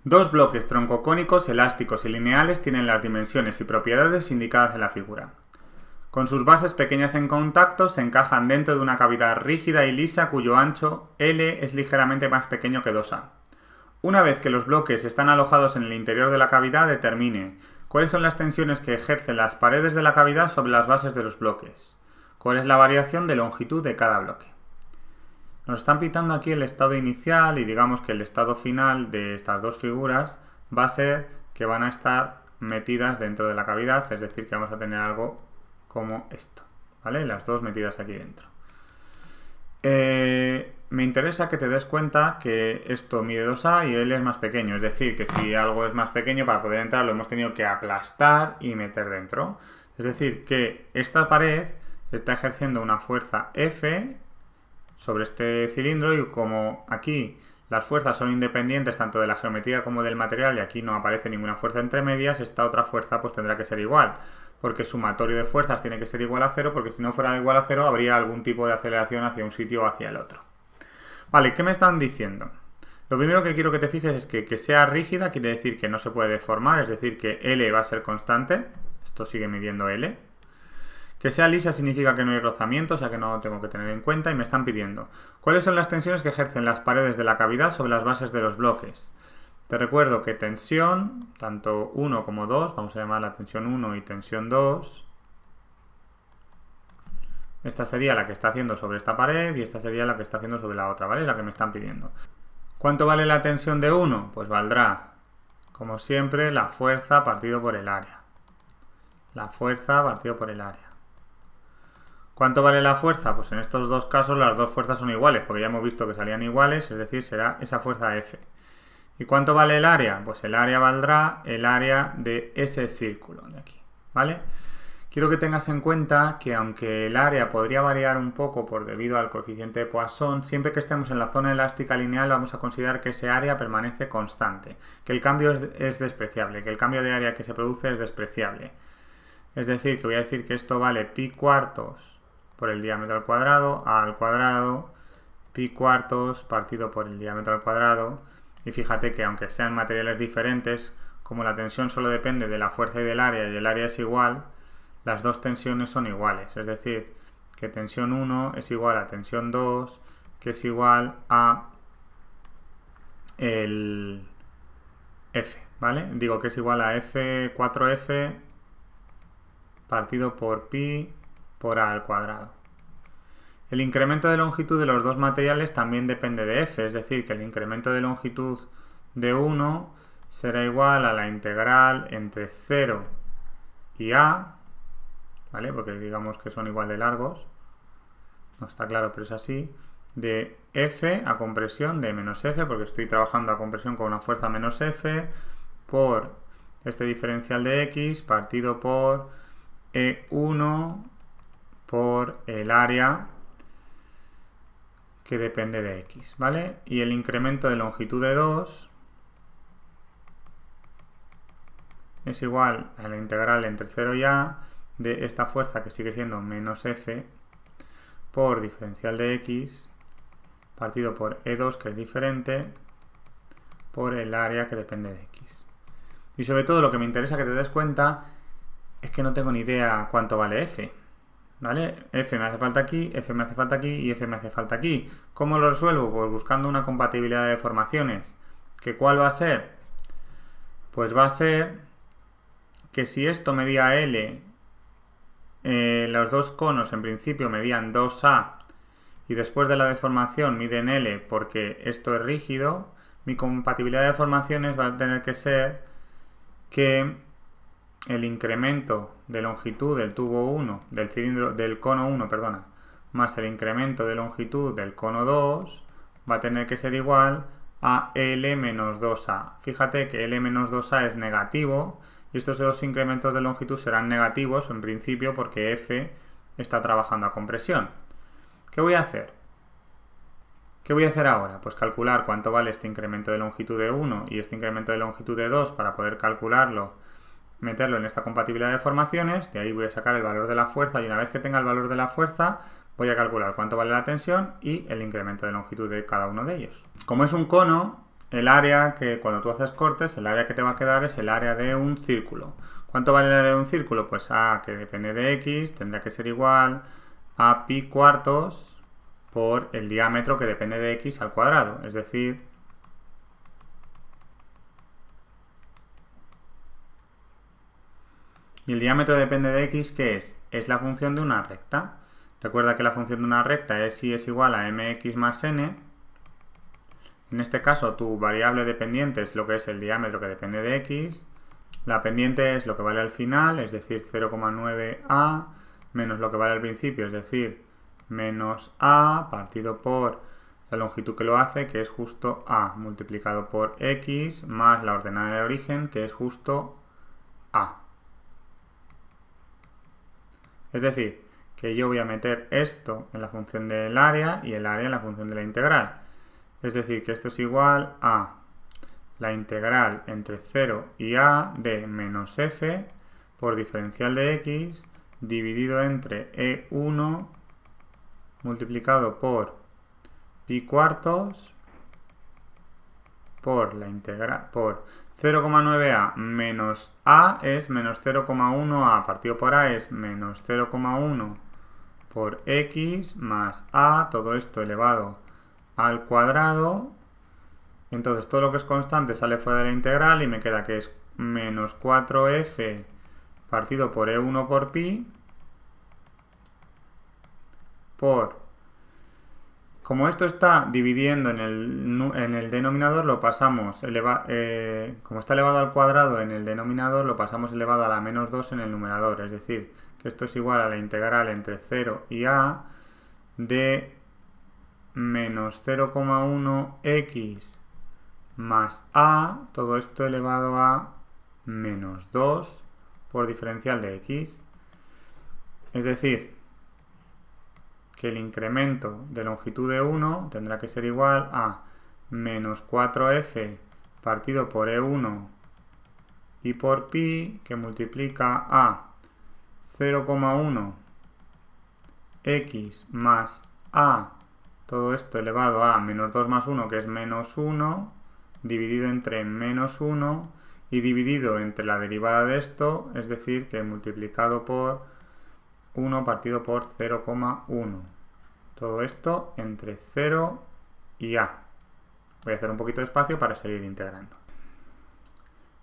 Dos bloques troncocónicos, elásticos y lineales tienen las dimensiones y propiedades indicadas en la figura. Con sus bases pequeñas en contacto se encajan dentro de una cavidad rígida y lisa cuyo ancho L es ligeramente más pequeño que 2A. Una vez que los bloques están alojados en el interior de la cavidad, determine cuáles son las tensiones que ejercen las paredes de la cavidad sobre las bases de los bloques. ¿Cuál es la variación de longitud de cada bloque? Nos están pitando aquí el estado inicial y digamos que el estado final de estas dos figuras va a ser que van a estar metidas dentro de la cavidad, es decir, que vamos a tener algo como esto, ¿vale? Las dos metidas aquí dentro. Me interesa que te des cuenta que esto mide 2A y L es más pequeño, es decir, que si algo es más pequeño, para poder entrar lo hemos tenido que aplastar y meter dentro. Es decir, que esta pared está ejerciendo una fuerza F sobre este cilindro y como aquí las fuerzas son independientes tanto de la geometría como del material y aquí no aparece ninguna fuerza entre medias, esta otra fuerza pues tendrá que ser igual, porque sumatorio de fuerzas tiene que ser igual a 0, porque si no fuera igual a 0 habría algún tipo de aceleración hacia un sitio o hacia el otro. Vale, ¿qué me están diciendo? Lo primero que quiero que te fijes es que sea rígida quiere decir que no se puede deformar, es decir, que L va a ser constante, esto sigue midiendo L. Que sea lisa significa que no hay rozamiento, o sea que no lo tengo que tener en cuenta, y me están pidiendo ¿cuáles son las tensiones que ejercen las paredes de la cavidad sobre las bases de los bloques? Te recuerdo que tensión, tanto 1 como 2, vamos a llamar la tensión 1 y tensión 2, esta sería la que está haciendo sobre esta pared y esta sería la que está haciendo sobre la otra, ¿vale? La que me están pidiendo. ¿Cuánto vale la tensión de 1? Pues valdrá, como siempre, la fuerza partido por el área. La fuerza partido por el área. ¿Cuánto vale la fuerza? Pues en estos dos casos las dos fuerzas son iguales, porque ya hemos visto que salían iguales, es decir, será esa fuerza F. ¿Y cuánto vale el área? Pues el área valdrá el área de ese círculo de aquí, ¿vale? Quiero que tengas en cuenta que aunque el área podría variar un poco debido al coeficiente de Poisson, siempre que estemos en la zona elástica lineal vamos a considerar que ese área permanece constante, que el cambio es despreciable, que el cambio de área que se produce es despreciable. Es decir, que voy a decir que esto vale pi cuartos por el diámetro al cuadrado, a al cuadrado, pi cuartos partido por el diámetro al cuadrado. Y fíjate que aunque sean materiales diferentes, como la tensión solo depende de la fuerza y del área y el área es igual, las dos tensiones son iguales. Es decir, que tensión 1 es igual a tensión 2, que es igual a el F, ¿vale? Digo que es igual a F4F partido por pi por a al cuadrado. El incremento de longitud de los dos materiales también depende de F, es decir, que el incremento de longitud de 1 será igual a la integral entre 0 y A, ¿vale? Porque digamos que son igual de largos, no está claro, pero es así, de F a compresión de menos F, porque estoy trabajando a compresión con una fuerza menos F, por este diferencial de X partido por E1 por el área que depende de X, ¿vale? Y el incremento de longitud de 2 es igual a la integral entre 0 y A de esta fuerza que sigue siendo menos F por diferencial de X partido por E2 que es diferente por el área que depende de X. Y sobre todo lo que me interesa que te des cuenta es que no tengo ni idea cuánto vale F, ¿vale? F me hace falta aquí, F me hace falta aquí y F me hace falta aquí. ¿Cómo lo resuelvo? Pues buscando una compatibilidad de deformaciones. ¿Que cuál va a ser? Pues va a ser que si esto medía L, los dos conos en principio medían 2A y después de la deformación miden L porque esto es rígido, mi compatibilidad de deformaciones va a tener que ser que el incremento de longitud del tubo 1, del cilindro, del cono 1, perdona, más el incremento de longitud del cono 2 va a tener que ser igual a L menos 2A. Fíjate que L menos 2A es negativo y estos dos incrementos de longitud serán negativos en principio porque F está trabajando a compresión. ¿Qué voy a hacer? ¿Qué voy a hacer ahora? Pues calcular cuánto vale este incremento de longitud de 1 y este incremento de longitud de 2 para poder calcularlo, meterlo en esta compatibilidad de deformaciones, de ahí voy a sacar el valor de la fuerza y una vez que tenga el valor de la fuerza voy a calcular cuánto vale la tensión y el incremento de longitud de cada uno de ellos. Como es un cono, el área que cuando tú haces cortes, el área que te va a quedar es el área de un círculo. ¿Cuánto vale el área de un círculo? Pues A, que depende de X, tendrá que ser igual a pi cuartos por el diámetro que depende de X al cuadrado. Es decir, ¿y el diámetro depende de X qué es? Es la función de una recta. Recuerda que la función de una recta es y es igual a mx más n. En este caso, tu variable dependiente es lo que es el diámetro que depende de X. La pendiente es lo que vale al final, es decir, 0,9a, menos lo que vale al principio, es decir, menos a, partido por la longitud que lo hace, que es justo a, multiplicado por x, más la ordenada del origen, que es justo a. Es decir, que yo voy a meter esto en la función del área y el área en la función de la integral. Es decir, que esto es igual a la integral entre 0 y a de menos f por diferencial de x dividido entre e1 multiplicado por pi cuartos por la integral por 0,9a menos a es menos 0,1a partido por a es menos 0,1 por x más a, todo esto elevado al cuadrado. Entonces todo lo que es constante sale fuera de la integral y me queda que es menos 4f partido por e1 por pi por... Como esto está dividiendo en el denominador, lo pasamos, como está elevado al cuadrado en el denominador, lo pasamos elevado a la menos 2 en el numerador. Es decir, que esto es igual a la integral entre 0 y a de menos 0,1x más a, todo esto elevado a menos 2 por diferencial de x. Es decir, que el incremento de longitud de 1 tendrá que ser igual a menos 4f partido por e1 y por pi, que multiplica a 0,1 x más a, todo esto elevado a menos 2 más 1, que es menos 1, dividido entre menos 1 y dividido entre la derivada de esto, es decir, que multiplicado por 1 partido por 0,1. Todo esto entre 0 y a. Voy a hacer un poquito de espacio para seguir integrando.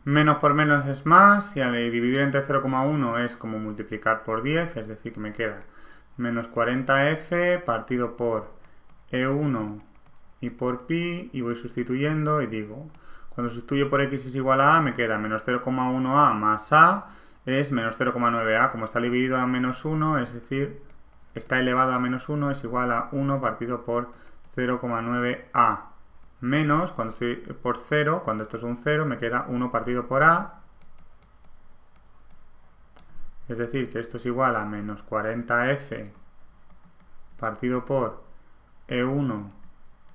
Menos por menos es más, y al dividir entre 0,1 es como multiplicar por 10, es decir, que me queda menos 40f partido por e1 y por pi, y voy sustituyendo y digo, cuando sustituyo por x es igual a me queda menos 0,1a más a, es menos 0,9a, como está dividido a menos 1, es decir, está elevado a menos 1, es igual a 1 partido por 0,9a. Menos, cuando estoy por 0, cuando esto es un 0, me queda 1 partido por a. Es decir, que esto es igual a menos 40f partido por e1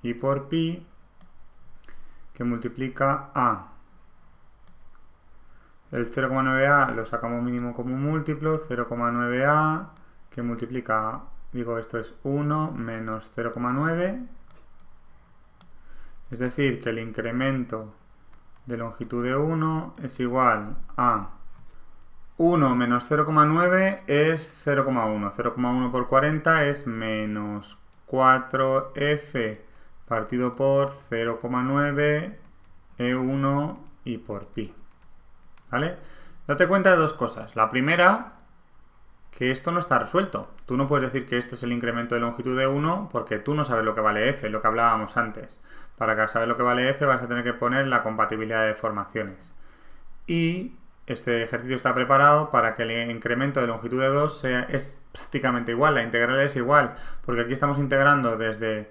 y por pi, que multiplica a. El 0,9a lo sacamos mínimo como múltiplo, 0,9a, que multiplica, digo, esto es 1 menos 0,9. Es decir, que el incremento de longitud de 1 es igual a 1 menos 0,9 es 0,1. 0,1 por 40 es menos 4f partido por 0,9 e1 y por pi. ¿Vale? Date cuenta de dos cosas. La primera, que esto no está resuelto. Tú no puedes decir que esto es el incremento de longitud de 1 porque tú no sabes lo que vale f, lo que hablábamos antes. Para saber lo que vale f vas a tener que poner la compatibilidad de deformaciones. Y este ejercicio está preparado para que el incremento de longitud de 2 es prácticamente igual, la integral es igual, porque aquí estamos integrando desde...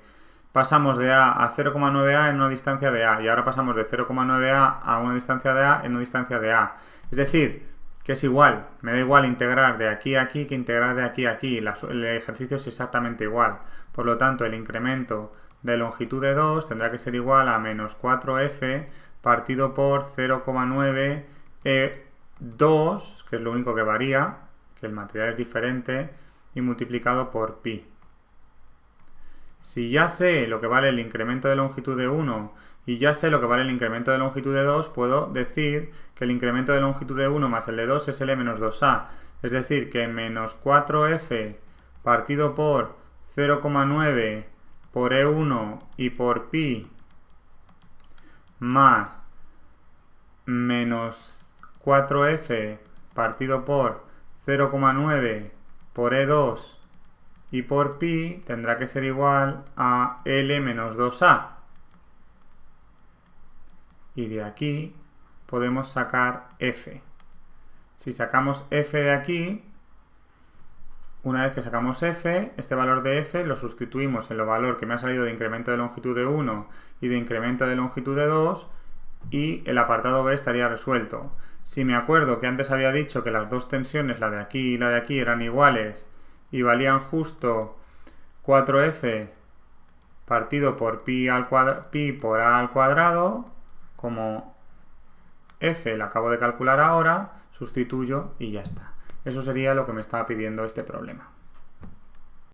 Pasamos de a 0,9a en una distancia de a, y ahora pasamos de 0,9a a una distancia de a en una distancia de a. Es decir, que es igual, me da igual integrar de aquí a aquí que integrar de aquí a aquí, el ejercicio es exactamente igual. Por lo tanto, el incremento de longitud de 2 tendrá que ser igual a menos 4f partido por 0,9 e2, que es lo único que varía, que el material es diferente, y multiplicado por pi. Si ya sé lo que vale el incremento de longitud de 1 y ya sé lo que vale el incremento de longitud de 2, puedo decir que el incremento de longitud de 1 más el de 2 es L menos 2A. Es decir, que menos 4F partido por 0,9 por E1 y por pi más menos 4F partido por 0,9 por E2 y por pi tendrá que ser igual a L menos 2A. Y de aquí podemos sacar F. Si sacamos F de aquí, una vez que sacamos F, este valor de F lo sustituimos en el valor que me ha salido de incremento de longitud de 1 y de incremento de longitud de 2 y el apartado B estaría resuelto. Si me acuerdo que antes había dicho que las dos tensiones, la de aquí y la de aquí, eran iguales y valían justo 4F partido por pi por A al cuadrado, como F la acabo de calcular ahora, sustituyo y ya está. Eso sería lo que me estaba pidiendo este problema.